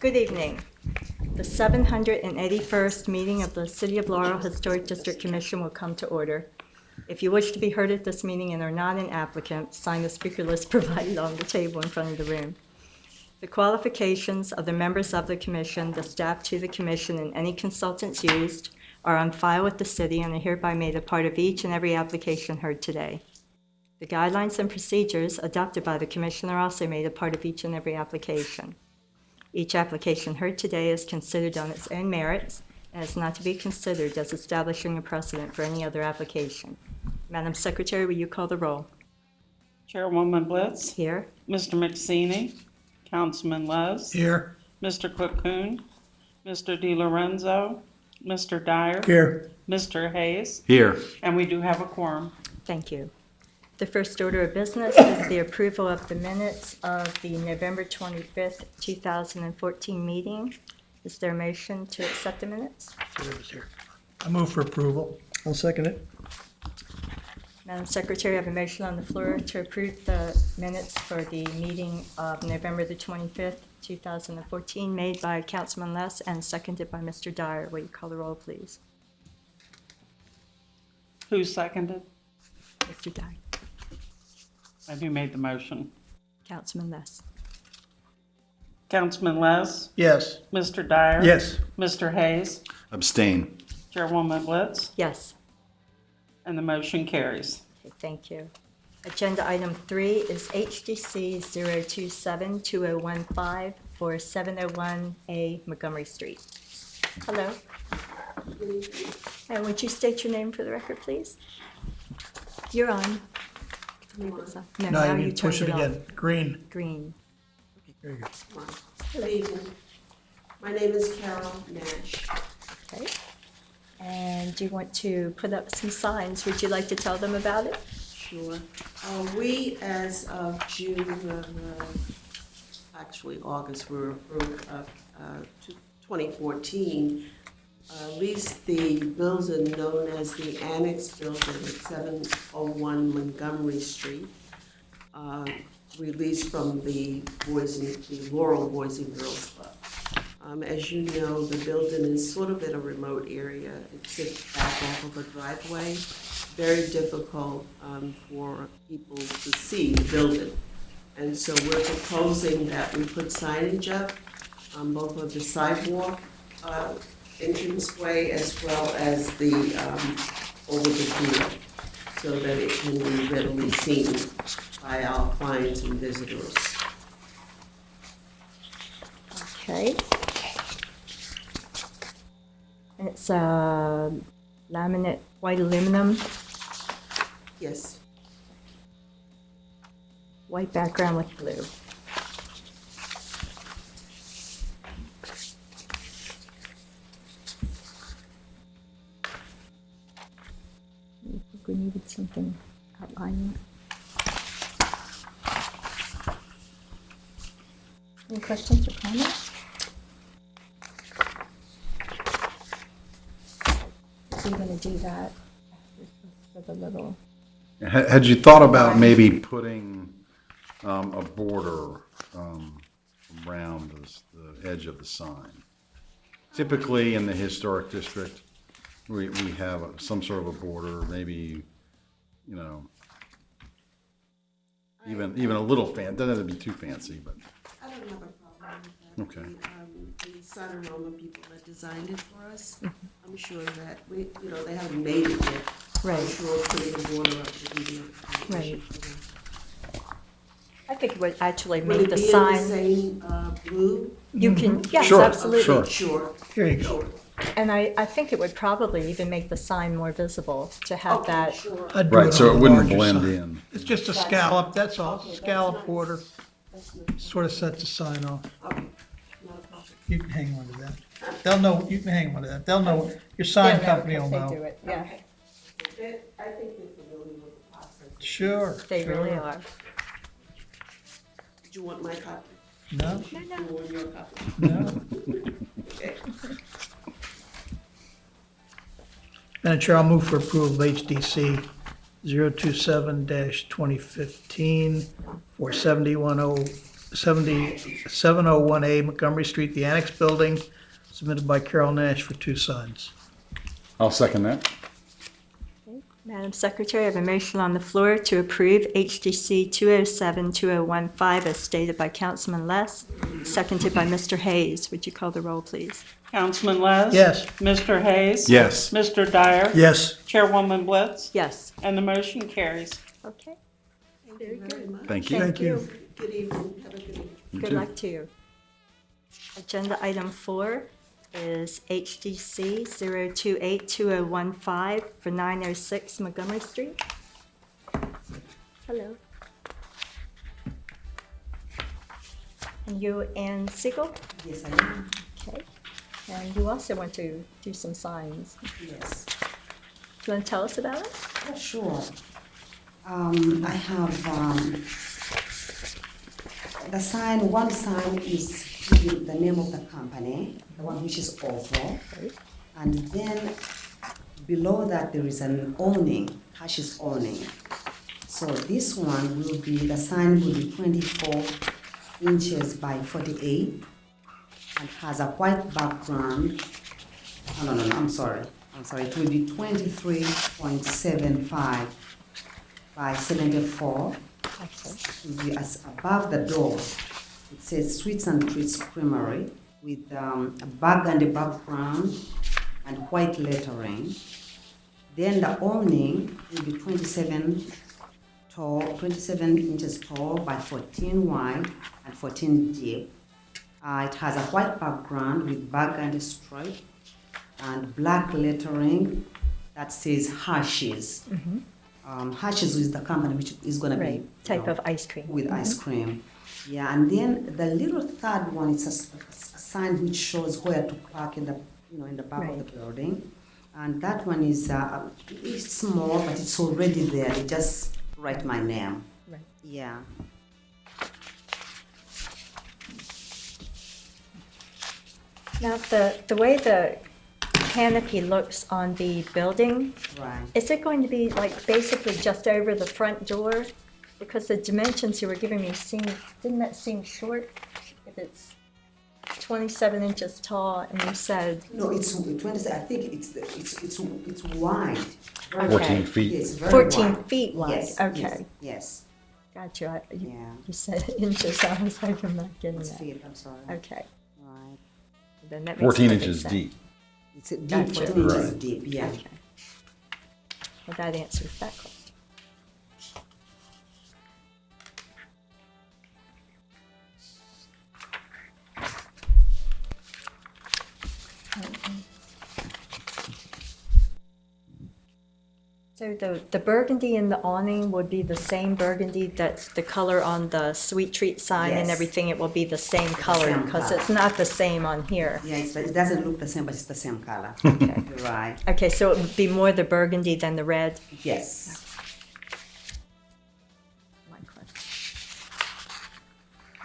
Good evening. The 781st meeting of the City of Laurel Historic District Commission will come to order. If you wish to be heard at this meeting and are not an applicant, sign the speaker list provided on the table in front of the room. The qualifications of the members of the commission, the staff to the commission, and any consultants used are on file with the city and are hereby made a part of each and every application heard today. The guidelines and procedures adopted by the commission are also made a part of each and every application. Each application heard today is considered on its own merits and is not to be considered as establishing a precedent for any other application. Madam Secretary, will you call the roll? Chairwoman Blitz. Here. Mr. McSeany. Councilman Les. Here. Mr. Cocoon. Mr. DiLorenzo. Mr. Dyer. Here. Mr. Hayes. Here. And we do have a quorum. Thank you. The first order of business is the approval of the minutes of the November 25th, 2014 meeting. Is there a motion to accept the minutes? I move for approval. I'll second it. Madam Secretary, I have a motion on the floor to approve the minutes for the meeting of November the 25th, 2014, made by Councilman Les and seconded by Mr. Dyer. Will you call the roll, please? Who seconded? Mr. Dyer. And who made the motion? Councilman Les. Councilman Les. Yes. Mr. Dyer. Yes. Mr. Hayes. Abstain. Chairwoman Blitz. Yes. And the motion carries. Okay, thank you. Agenda item 3 is HDC 027-2015 for 701A Montgomery Street. Hello. And would you state your name for the record, please? You're on. No, No, now you you need to push turned it it again. Green. off. Green. There you go. Good evening. My name is Carol Nash. Okay. And do you want to put up some signs? Would you like to tell them about it? Sure. We, as of June, actually August, we were approved of 2014, leased the building known as the Annex Building at 701 Montgomery Street. We leased from the Laurel Boys and Girls Club. As you know, the building is sort of in a remote area. It sits back off of a driveway. Very difficult for people to see the building. And so we're proposing that we put signage up on both of the sidewalk entranceway as well as the over the pier, so that it can be readily seen by our clients and visitors. Okay. And it's laminate white aluminum, Yes. white background with blue. I think we needed something outlining. Any questions or comments? We're going to do that for the little. Had you thought about maybe putting a border around the edge of the sign? Typically in the historic district, we have some sort of a border, maybe, even a little doesn't have to be too fancy, but. I don't have a problem with that. Okay. The Sonorama people that designed it for us, I'm sure that they haven't made it yet. Right. I'm sure putting the border up would be an issue Right. for them. I think it would actually Would make it the be sign. in the same blue? You can, yes, Sure, absolutely. sure. Sure. Here you go. Sure. And I think it would probably even make the sign more visible to have Okay, that. sure. I'd do Right, so on it a wouldn't larger blend sign. in. It's just a scallop, that's all. Okay, that's Scallop nice. border. That's nice. Sort of sets the sign off. Okay, not a problem. You can hang on to that. They'll know, you can hang on to that. They'll know, your sign company will They do know. it, yeah. Okay. I think they're familiar with the process. Sure. They really sure. are. Did you want my copy? No, You want your copy? no. Okay. Madam Chair, I'll move for approval of HDC 027-2015 for 701 701A Montgomery Street, the Annex Building, submitted by Carol Nash for 2 signs. I'll second that. Madam Secretary, I have a motion on the floor to approve HDC 207-2015 as stated by Councilman Les, seconded by Mr. Hayes. Would you call the roll, please? Councilman Les? Yes. Mr. Hayes? Yes. Mr. Dyer? Yes. Chairwoman Blitz? Yes. And the motion carries. Okay. Thank you very much. Thank you. Thank you. Good evening, have a good evening. Good luck to you. Agenda item 4 is HDC 028-2015 for 906 Montgomery Street. Hello. And you, Anne Segal? Yes, I am. Okay. And you also want to do some signs. Yes. Do you want to tell us about it? Yeah, sure. I have the sign, one sign is the name of the company, the one which is oval. And then below that there is an awning, Hershey's awning. So this one will be, the sign will be 24 inches by 48 and has a white background. Oh, no, I'm sorry, it will be 23.75 by 74. Okay. It will be as above the door. It says Sweets Treats Creamery with a burgundy background and white lettering. Then the awning will be 27 inches tall by 14 wide and 14 deep. It has a white background with burgundy stripe and black lettering that says Hershey's. Hershey's is the company which is going to Right. be Type of ice cream. with ice cream. Yeah, and then the little third one is a sign which shows where to park in the in the back of the building, and that one is it's small but it's already there. They just write my name. Right. Yeah. Now, the way the canopy looks on the building, Right. is it going to be like basically just over the front door? Because the dimensions you were giving me didn't that seem short? If it's 27 inches tall and you said, No, it's 20. I think it's wide. Very 14 wide. feet. Yes, very 14 wide. feet wide? Yes. Okay. Yes. Gotcha. You Yeah. said inches, I was like, I'm not getting It's that. feet. I'm sorry. Okay, Right. then that makes 14 perfect inches sense. deep. It's a deep. Gotcha. 14 inches Right. deep. Yeah. Okay. Well, that answers that question. So the burgundy in the awning would be the same burgundy that's the color on the Sweet Treat sign and Yes. everything, it will be the same color same because color. it's not the same on here. Yeah, it doesn't look the same, but it's the same color. Okay. Right. Okay, so it would be more the burgundy than the red? Yes. My question.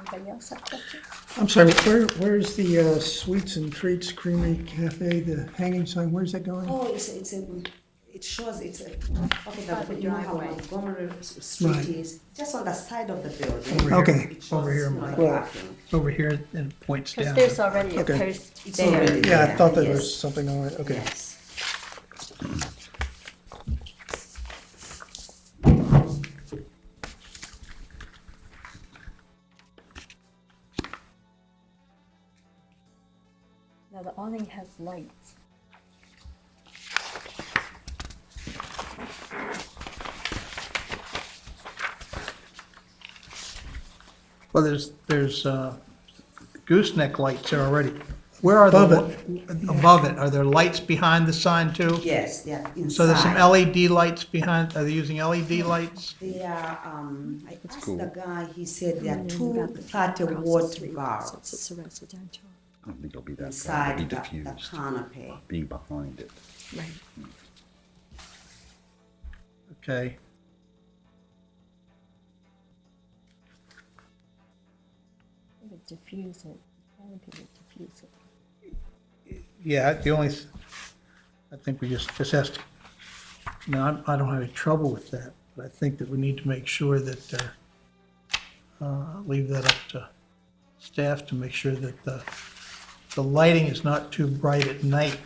Anybody else have questions? I'm sorry, where's the Sweets and Treats Creamery Café, the hanging sign, where's that going? Oh, it shows it's a, okay, By the you know how driveway. Montgomery Street Right. is, just on the side of the building. Over here. Okay. It shows, Over here, you know, Mike. the Well, parking. Over here, and it points Because down. there's already a Okay. post It's there. already Yeah, I there, thought there yes. was something on it, okay. Yes. Now, the awning has lights. Well, there's gooseneck lights there already. Where are the? Above it. Are there lights behind the sign too? Yes, they are inside. So there's some LED lights behind, are they using LED lights? They are, I asked cool. the guy, he said there are And then two you got the 30-watt Street, bulbs since it's a residential. I don't think it'll be that bad. inside It'll be the diffused, canopy. being behind it. Right. Okay. It would diffuse it. Canopy would diffuse it. Yeah, the only, I think we just has to, no, I don't have any trouble with that, but I think that we need to make sure that, leave that up to staff to make sure that the lighting is not too bright at night,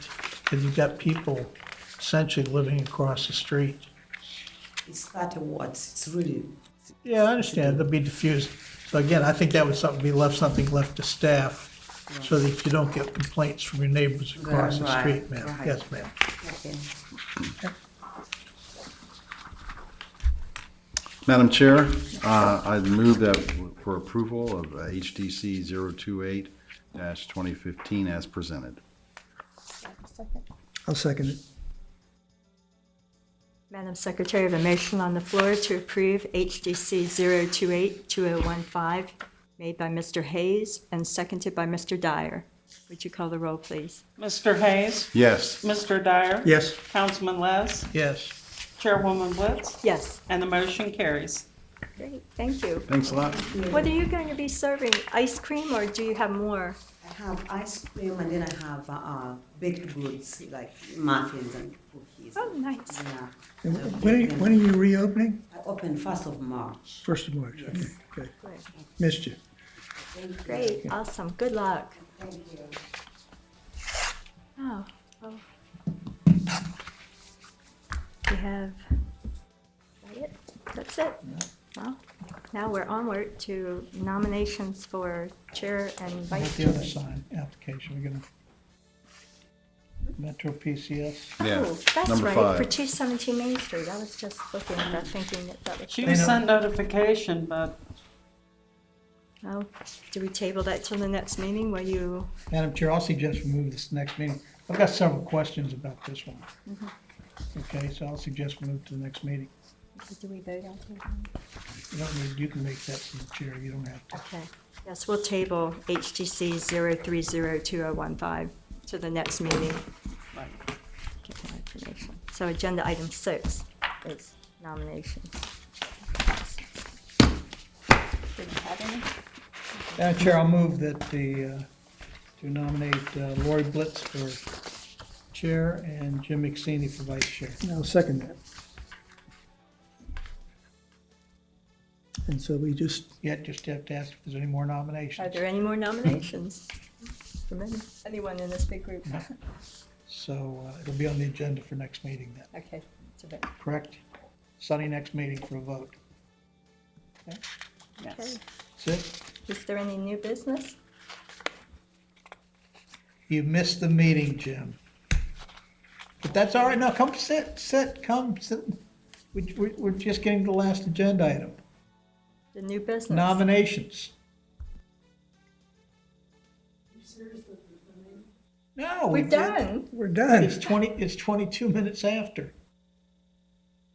because you've got people essentially living across the street. It's 30 watts, it's really, Yeah, I understand, they'll be diffused. So again, I think that was something something left to staff, so that you don't get complaints from your neighbors across the Right, street, ma'am. right. Yes, ma'am. okay. Madam Chair, I move that for approval of HDC 028-2015 as presented. I'll second it. Madam Secretary, I have a motion on the floor to approve HDC 028-2015, made by Mr. Hayes and seconded by Mr. Dyer. Would you call the roll, please? Mr. Hayes, Yes. Mr. Dyer. Yes. Councilman Les, Yes. Chairwoman Blitz, Yes. and the motion carries. Great, thank you. Thanks a lot. What are you going to be serving? Ice cream, or do you have more? I have ice cream and then I have baked goods like muffins and cookies. Oh, nice. Yeah. And when are you reopening? I open 1st of March. 1st of March, okay, good. Great. Missed you. Great, awesome, good luck. Thank you. Oh, well. We have, is that it? That's it. Well, now we're onward to nominations for chair and How about vice the chair. other sign application, we're gonna, Metro PCS. Yeah. Oh, that's Number right, 5. for 217 Main Street. I was just looking at that, thinking that was. She I know. sent notification, but Oh, do we table that till the next meeting where you, Madam Chair, I'll suggest we move this to the next meeting. I've got several questions about this one. Okay, so I'll suggest we move to the next meeting. do we vote on it? You don't need, you can make that from the chair, you don't have to. Okay, yes, we'll table HGC 0302015 to the next meeting. Get more information. So agenda item 6 is nominations. Did you have any? Madam Chair, I'll move that to nominate Lori Blitz for chair and Jim McSaney for vice chair. And I'll second that. And so we just, Just have to ask if there's any more Are nominations. there any more nominations from anyone in this big group? So it'll be on the agenda for next meeting then, Okay, it's a bit, correct? Sunday next meeting for a vote. okay. yes. That's it? Is there any new business? You missed the meeting, Jim. But that's all right. No, come sit, come sit. We're just getting to the last agenda item. The new business? Nominations. No. We're did. done. we're done. It's 22 minutes after.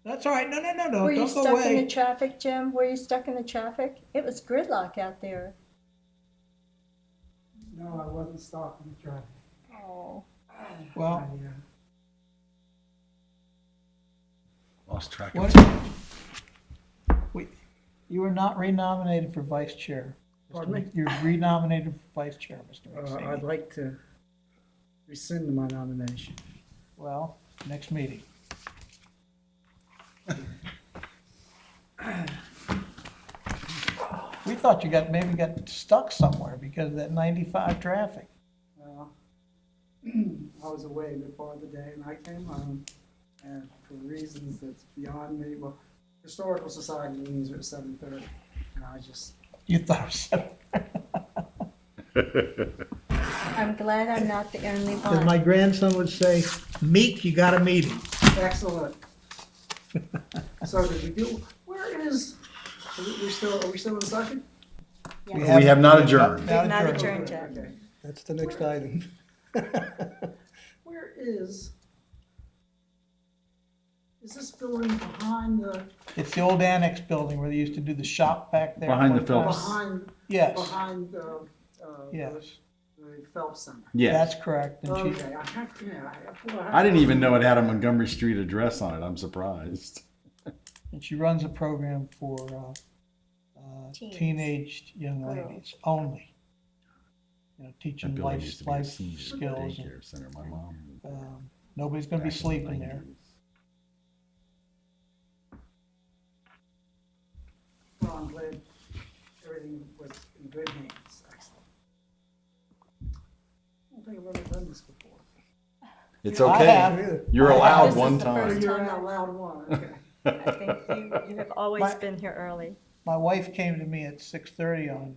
That's all right. No, Were you don't go stuck in the away. traffic, Jim? Were you stuck in the traffic? It was gridlock out there. No, I wasn't stopping the traffic. Oh. Well, Lost track what? of You were not renominated for vice chair. Pardon me? You're renominated for vice chair, Mr. I'd McSaney. like to rescind my nomination. Well, next meeting. We thought you maybe got stuck somewhere because of that 95 traffic. Well, I was away before the day and I came home, and for reasons that's beyond me, well, Historical Society meetings are at 7:30, and I just, You thought it I'm glad I'm not the only As one. my grandson would say, meet, you got a meeting. excellent. So did we do, where is, are we still in session? We have not adjourned. We've not adjourned yet. Okay. That's the next item. Where is this building behind the, It's the old Annex Building where they used to do the shop back there. Behind the one time. Phelps. Yes, behind yes, the Phelps Center? that's correct. And she, Okay, I have, yeah. I didn't even know it had a Montgomery Street address on it. I'm surprised. and she runs a program for Teens. teenaged young ladies only. You know, That teaching building used to be a life senior skills. daycare center. My mom. Nobody's gonna be back in the sleeping there. 90s. Well, I'm glad everything was in good hands. Excellent. think I've ever done this before. It's I okay. have. You're I have. allowed This is one the time. first You're not allowed one, okay. I think you have always My- been here early. My wife came to me at 6:30 on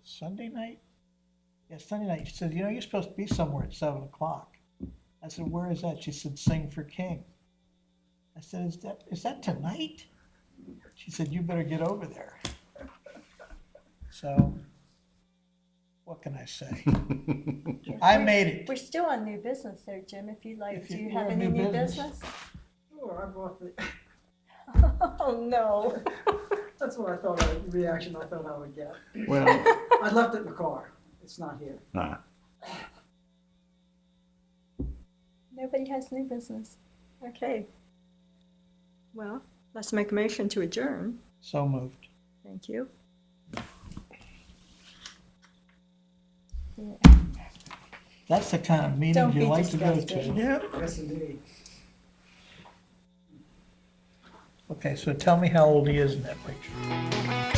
Sunday night? Yeah, Sunday night. She said, you know, you're supposed to be somewhere at 7 o'clock. I said, where is that? She said, Sing for King. I said, is that tonight? She said, you better get over there. So, what can I say? I made it. We're still on new business there, Jim, if you'd like. If Do you you have want any new new business. business? Sure, I brought the, Oh, no. that's what I thought, the reaction I thought I would get. Well, I left it in the car. It's not here. nah. Nobody has new business. Okay. Well, let's make a motion to adjourn. So moved. Thank you. That's the kind of meeting Don't you be like to go disgusted. to. Yeah, Yes, indeed. Okay, so tell me how old he is in that picture.